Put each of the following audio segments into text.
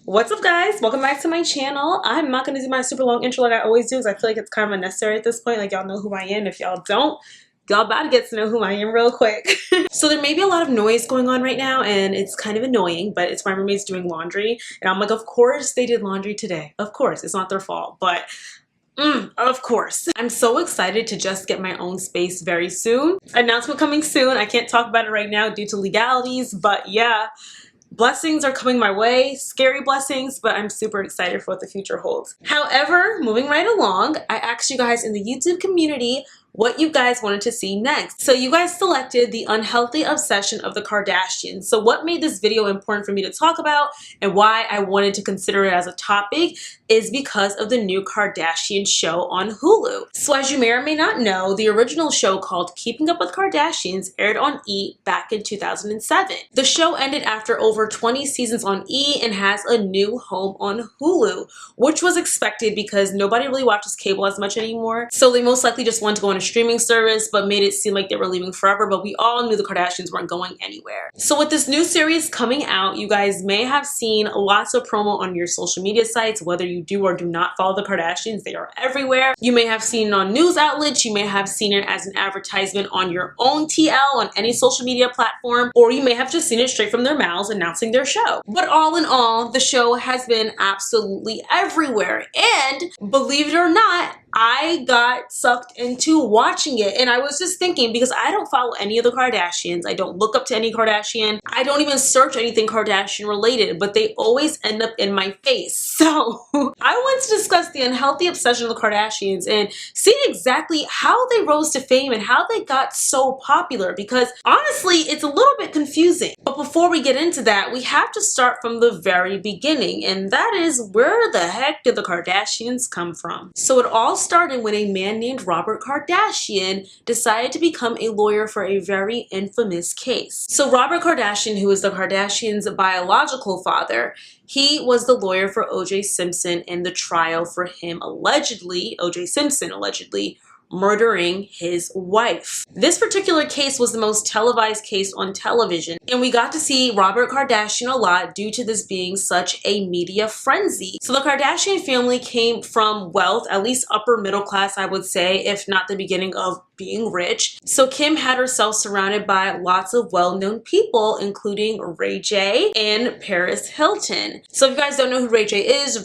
What's up, guys? Welcome back to my channel. I'm not going to do my super long intro like I always do because I feel like it's kind of unnecessary at this point. Like, y'all know who I am. If y'all don't, y'all about to get to know who I am real quick. So there may be a lot of noise going on right now and it's kind of annoying, but it's my roommates doing laundry. And I'm like, of course they did laundry today. Of course, it's not their fault, but of course. I'm so excited to just get my own space very soon. Announcement coming soon. I can't talk about it right now due to legalities, but yeah. Blessings are coming my way, scary blessings, but I'm super excited for what the future holds. However, moving right along, I asked you guys in the YouTube community what you guys wanted to see next. So you guys selected the unhealthy obsession of the Kardashians. So what made this video important for me to talk about and why I wanted to consider it as a topic is because of the new Kardashian show on Hulu. So as you may or may not know, the original show called Keeping Up with Kardashians aired on E! Back in 2007. The show ended after over 20 seasons on E! And has a new home on Hulu, which was expected because nobody really watches cable as much anymore. So they most likely just wanted to go on a streaming service, but made it seem like they were leaving forever, but we all knew the Kardashians weren't going anywhere. So with this new series coming out, you guys may have seen lots of promo on your social media sites, whether you do or do not follow the Kardashians. They are everywhere. You may have seen it on news outlets, you may have seen it as an advertisement on your own TL on any social media platform, or you may have just seen it straight from their mouths announcing their show. But all in all, the show has been absolutely everywhere, and believe it or not, I got sucked into watching it. And I was just thinking, because I don't follow any of the Kardashians, I don't look up to any Kardashian, I don't even search anything Kardashian related, but they always end up in my face. So I want to discuss the unhealthy obsession of the Kardashians and see exactly how they rose to fame and how they got so popular, because honestly, it's a little bit confusing. But before we get into that, we have to start from the very beginning, and that is, where the heck did the Kardashians come from? So it all started when a man named Robert Kardashian decided to become a lawyer for a very infamous case. So Robert Kardashian, who is the Kardashians' biological father, he was the lawyer for O.J. Simpson in the trial for him allegedly, O.J. Simpson allegedly, murdering his wife. This particular case was the most televised case on television, and we got to see Robert Kardashian a lot due to this being such a media frenzy. So the Kardashian family came from wealth, at least upper middle class, I would say, if not the beginning of being rich. So Kim had herself surrounded by lots of well-known people, including Ray J and Paris Hilton. So if you guys don't know who Ray J is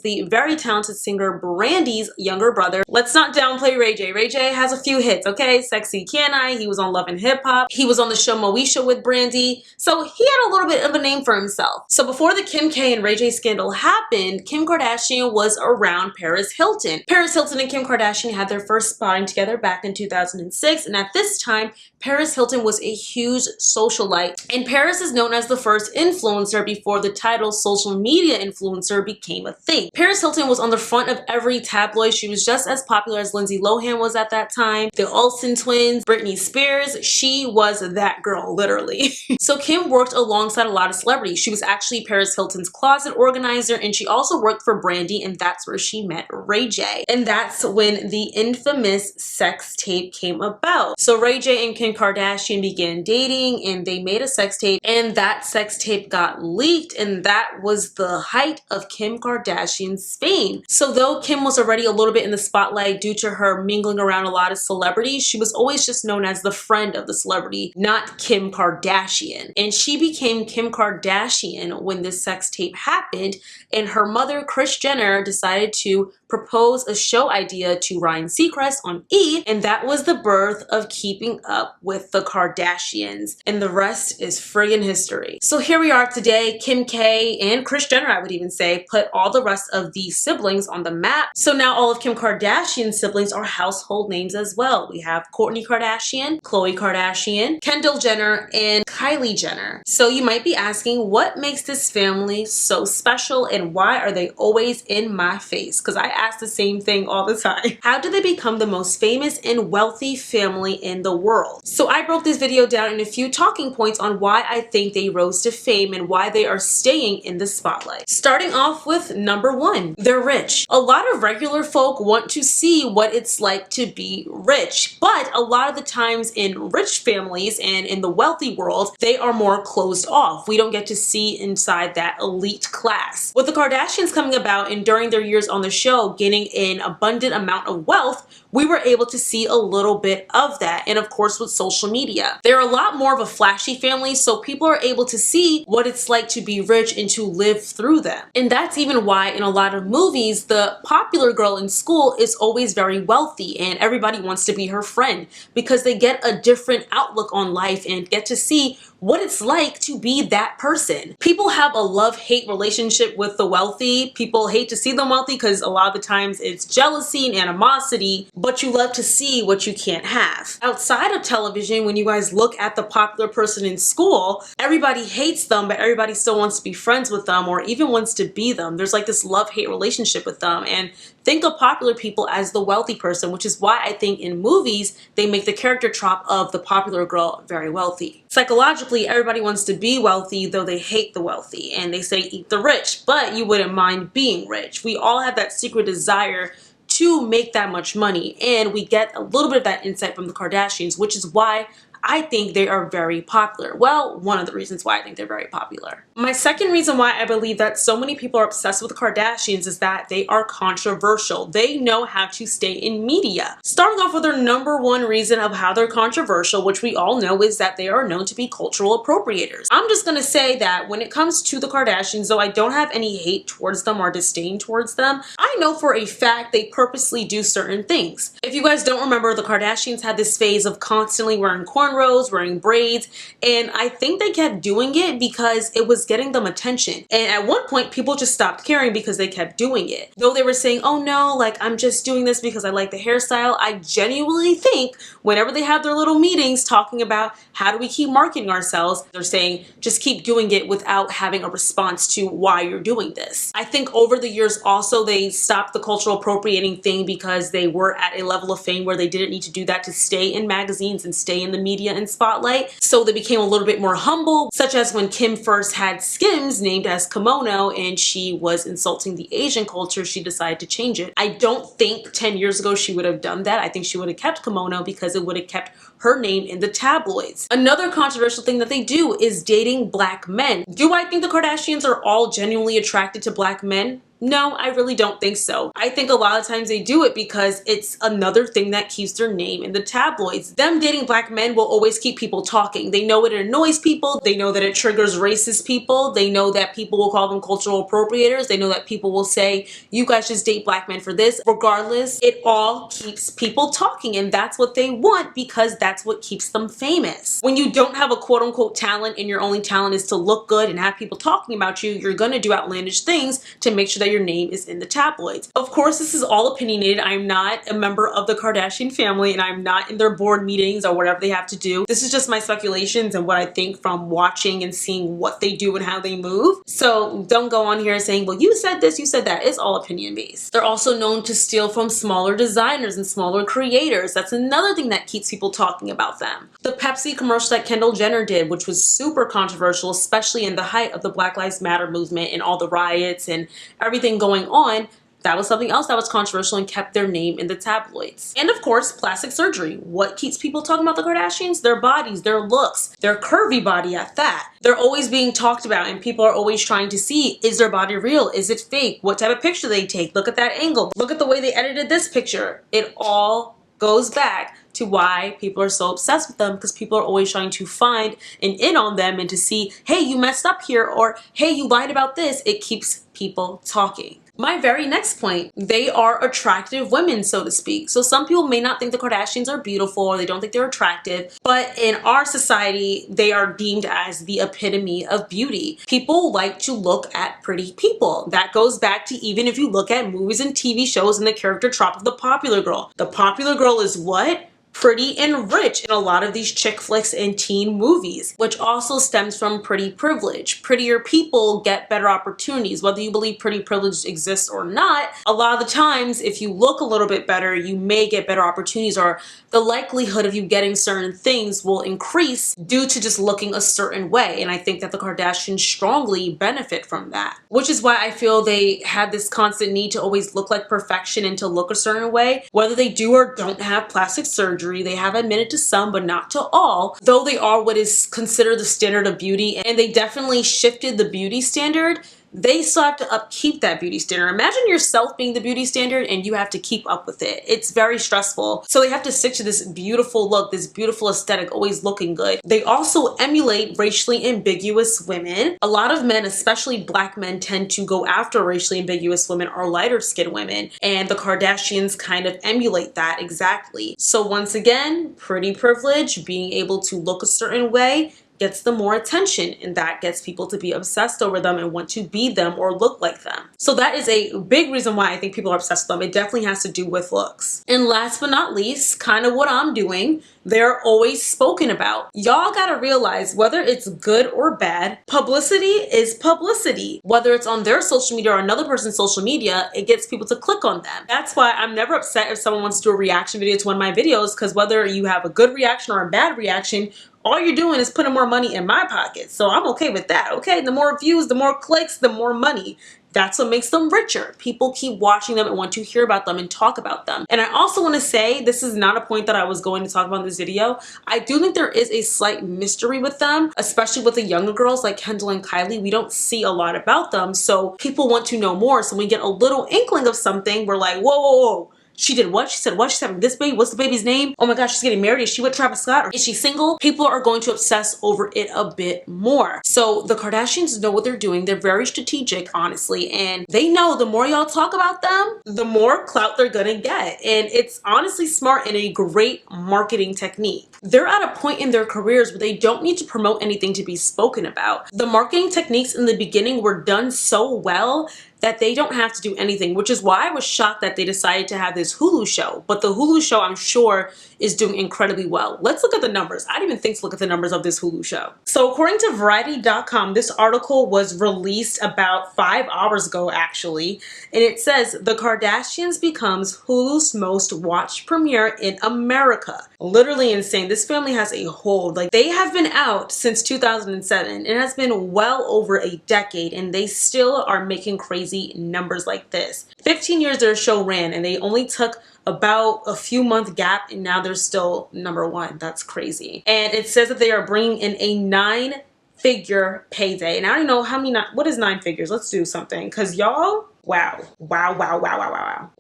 the very talented singer Brandy's younger brother. Let's not downplay Ray J. Ray J has a few hits, okay? Sexy Can I? He was on Love and Hip Hop. He was on the show Moesha with Brandy. So he had a little bit of a name for himself. So before the Kim K and Ray J scandal happened, Kim Kardashian was around Paris Hilton. Paris Hilton and Kim Kardashian had their first spotting together back in 2006, and at this time, Paris Hilton was a huge socialite, and Paris is known as the first influencer before the title social media influencer became a thing. Paris Hilton was on the front of every tabloid. She was just as popular as Lindsay Lohan was at that time, the Olsen twins, Britney Spears. She was that girl, literally. So Kim worked alongside a lot of celebrities. She was actually Paris Hilton's closet organizer, and she also worked for Brandy, and that's where she met Ray J. And that's when the infamous sex tape came about. So Ray J and Kim Kardashian began dating, and they made a sex tape, and that sex tape got leaked, and that was the height of Kim Kardashian's fame. So though Kim was already a little bit in the spotlight due to her mingling around a lot of celebrities, she was always just known as the friend of the celebrity, not Kim Kardashian. And she became Kim Kardashian when this sex tape happened, and her mother, Kris Jenner, decided to propose a show idea to Ryan Seacrest on E! And that was the birth of Keeping Up with the Kardashians. And the rest is friggin' history. So here we are today. Kim K and Kris Jenner, I would even say, put all the rest of these siblings on the map. So now all of Kim Kardashian's siblings are household names as well. We have Kourtney Kardashian, Khloe Kardashian, Kendall Jenner, and Kylie Jenner. So you might be asking, what makes this family so special and why are they always in my face? Because I ask the same thing all the time. How did they become the most famous and wealthy family in the world. So I broke this video down in a few talking points on why I think they rose to fame and why they are staying in the spotlight. Starting off with number one, they're rich. A lot of regular folk want to see what it's like to be rich, but a lot of the times in rich families and in the wealthy world, they are more closed off. We don't get to see inside that elite class. With the Kardashians coming about and during their years on the show gaining an abundant amount of wealth, we were able to see a little bit of that. And of course with social media, they're a lot more of a flashy family, so people are able to see what it's like to be rich and to live through them. And that's even why in a lot of movies, the popular girl in school is always very wealthy and everybody wants to be her friend because they get a different outlook on life and get to see what it's like to be that person. People have a love-hate relationship with the wealthy. People hate to see them wealthy because a lot of the times it's jealousy and animosity, but you love to see what you can't have. Outside of television, when you guys look at the popular person in school, everybody hates them, but everybody still wants to be friends with them or even wants to be them. There's like this love-hate relationship with them. And think of popular people as the wealthy person, which is why I think in movies, they make the character trop of the popular girl very wealthy. Psychologically, everybody wants to be wealthy, though they hate the wealthy, and they say eat the rich, but you wouldn't mind being rich. We all have that secret desire to make that much money, and we get a little bit of that insight from the Kardashians, which is why I think they are very popular. Well, one of the reasons why I think they're very popular. My second reason why I believe that so many people are obsessed with the Kardashians is that they are controversial. They know how to stay in media. Starting off with their number one reason of how they're controversial, which we all know, is that they are known to be cultural appropriators. I'm just gonna say that when it comes to the Kardashians, though I don't have any hate towards them or disdain towards them, I know for a fact they purposely do certain things. If you guys don't remember, the Kardashians had this phase of constantly wearing cornrows, wearing braids, and I think they kept doing it because it was getting them attention. And at one point, people just stopped caring because they kept doing it. Though they were saying, oh no, like I'm just doing this because I like the hairstyle, I genuinely think whenever they have their little meetings talking about how do we keep marketing ourselves, they're saying just keep doing it without having a response to why you're doing this. I think over the years also they stopped the cultural appropriating thing because they were at a level of fame where they didn't need to do that to stay in magazines and stay in the media and spotlight. So they became a little bit more humble, such as when Kim first had Skims named as Kimono and she was insulting the Asian culture, she decided to change it. I don't think 10 years ago she would have done that. I think she would have kept Kimono because it would have kept her name in the tabloids. Another controversial thing that they do is dating black men. Do I think the Kardashians are all genuinely attracted to black men? No, I really don't think so. I think a lot of times they do it because it's another thing that keeps their name in the tabloids. Them dating black men will always keep people talking. They know it annoys people. They know that it triggers racist people. They know that people will call them cultural appropriators. They know that people will say, you guys just date black men for this. Regardless, it all keeps people talking, and that's what they want because that's what keeps them famous. When you don't have a quote unquote talent and your only talent is to look good and have people talking about you, you're gonna do outlandish things to make sure that your name is in the tabloids. Of course, this is all opinionated. I'm not a member of the Kardashian family and I'm not in their board meetings or whatever they have to do. This is just my speculations and what I think from watching and seeing what they do and how they move. So don't go on here saying, well, you said this, you said that. It's all opinion based. They're also known to steal from smaller designers and smaller creators. That's another thing that keeps people talking about them. The Pepsi commercial that Kendall Jenner did, which was super controversial, especially in the height of the Black Lives Matter movement and all the riots and everything going on, that was something else that was controversial and kept their name in the tabloids. And of course, plastic surgery. What keeps people talking about the Kardashians? Their bodies, their looks, their curvy body at that. They're always being talked about and people are always trying to see, is their body real? Is it fake? What type of picture they take? Look at that angle. Look at the way they edited this picture. It all goes back to why people are so obsessed with them, because people are always trying to find an in on them and to see, hey, you messed up here, or hey, you lied about this. It keeps people talking. My very next point, they are attractive women, so to speak. So some people may not think the Kardashians are beautiful or they don't think they're attractive, but in our society, they are deemed as the epitome of beauty. People like to look at pretty people. That goes back to even if you look at movies and TV shows and the character trop of the popular girl. The popular girl is what? pretty and rich in a lot of these chick flicks and teen movies, which also stems from pretty privilege. Prettier people get better opportunities. Whether you believe pretty privilege exists or not, a lot of the times if you look a little bit better, you may get better opportunities, or the likelihood of you getting certain things will increase due to just looking a certain way. And I think that the Kardashians strongly benefit from that, which is why I feel they had this constant need to always look like perfection and to look a certain way. Whether they do or don't have plastic surgery, they have admitted to some but not to all, though they are what is considered the standard of beauty, and they definitely shifted the beauty standard. They still have to upkeep that beauty standard. Imagine yourself being the beauty standard and you have to keep up with it. It's very stressful. So they have to stick to this beautiful look, this beautiful aesthetic, always looking good. They also emulate racially ambiguous women. A lot of men, especially black men, tend to go after racially ambiguous women or lighter skinned women. And the Kardashians kind of emulate that exactly. So once again, pretty privilege, being able to look a certain way, gets them more attention, and that gets people to be obsessed over them and want to be them or look like them. So that is a big reason why I think people are obsessed with them. It definitely has to do with looks. And last but not least, kind of what I'm doing, they're always spoken about. Y'all gotta realize, whether it's good or bad, publicity is publicity. Whether it's on their social media or another person's social media, it gets people to click on them. That's why I'm never upset if someone wants to do a reaction video to one of my videos, because whether you have a good reaction or a bad reaction, all you're doing is putting more money in my pocket. So I'm okay with that, okay? The more views, the more clicks, the more money. That's what makes them richer. People keep watching them and want to hear about them and talk about them. And I also want to say, this is not a point that I was going to talk about in this video. I do think there is a slight mystery with them, especially with the younger girls like Kendall and Kylie. We don't see a lot about them, so people want to know more. So when we get a little inkling of something, we're like, whoa, whoa, whoa. She did what? She said what? She's having this baby? What's the baby's name? Oh my gosh, she's getting married. Is she with Travis Scott? Or is she single? People are going to obsess over it a bit more. So the Kardashians know what they're doing. They're very strategic, honestly. And they know the more y'all talk about them, the more clout they're gonna get. And it's honestly smart and a great marketing technique. They're at a point in their careers where they don't need to promote anything to be spoken about. The marketing techniques in the beginning were done so well that they don't have to do anything, which is why I was shocked that they decided to have this Hulu show. But the Hulu show, I'm sure, is doing incredibly well. Let's look at the numbers. I didn't even think to look at the numbers of this Hulu show. So according to Variety.com, this article was released about 5 hours ago, actually. And it says, the Kardashians becomes Hulu's most watched premiere in America. Literally insane. This family has a hold. Like, they have been out since 2007. It has been well over a decade, and they still are making crazy numbers like this. 15 years their show ran, and they only took about a few month gap, and now they're still #1. That's crazy. And it says that they are bringing in a 9-figure payday. And I don't know how many, what is 9 figures? Let's do something, because y'all, wow.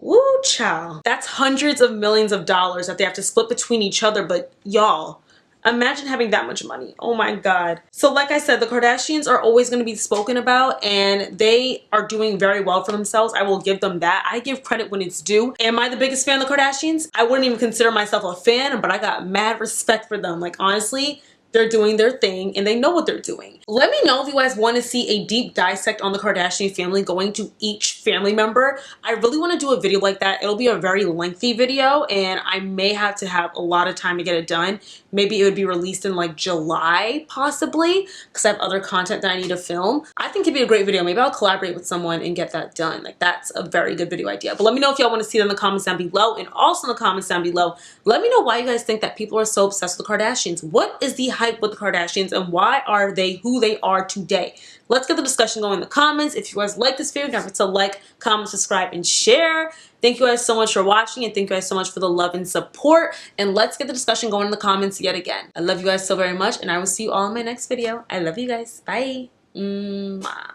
Woo, child. That's hundreds of millions of dollars that they have to split between each other. But y'all, imagine having that much money. Oh my God. So like I said, the Kardashians are always going to be spoken about, and they are doing very well for themselves. I will give them that. I give credit when it's due. Am I the biggest fan of the Kardashians? I wouldn't even consider myself a fan, but I got mad respect for them. Like, honestly, they're doing their thing and they know what they're doing. Let me know if you guys want to see a deep dissect on the Kardashian family, going to each family member. I really want to do a video like that. It'll be a very lengthy video, and I may have to have a lot of time to get it done. Maybe it would be released in like July, possibly, because I have other content that I need to film. I think it'd be a great video. Maybe I'll collaborate with someone and get that done. Like, that's a very good video idea. But let me know if y'all want to see it in the comments down below. And also in the comments down below, let me know why you guys think that people are so obsessed with the Kardashians. What is the hype with the Kardashians, and why are they who they are today? Let's get the discussion going in the comments. If you guys like this video, don't forget to like, comment, subscribe, and share. Thank you guys so much for watching, and thank you guys so much for the love and support. And let's get the discussion going in the comments yet again. I love you guys so very much, and I will see you all in my next video. I love you guys. Bye. Mwah.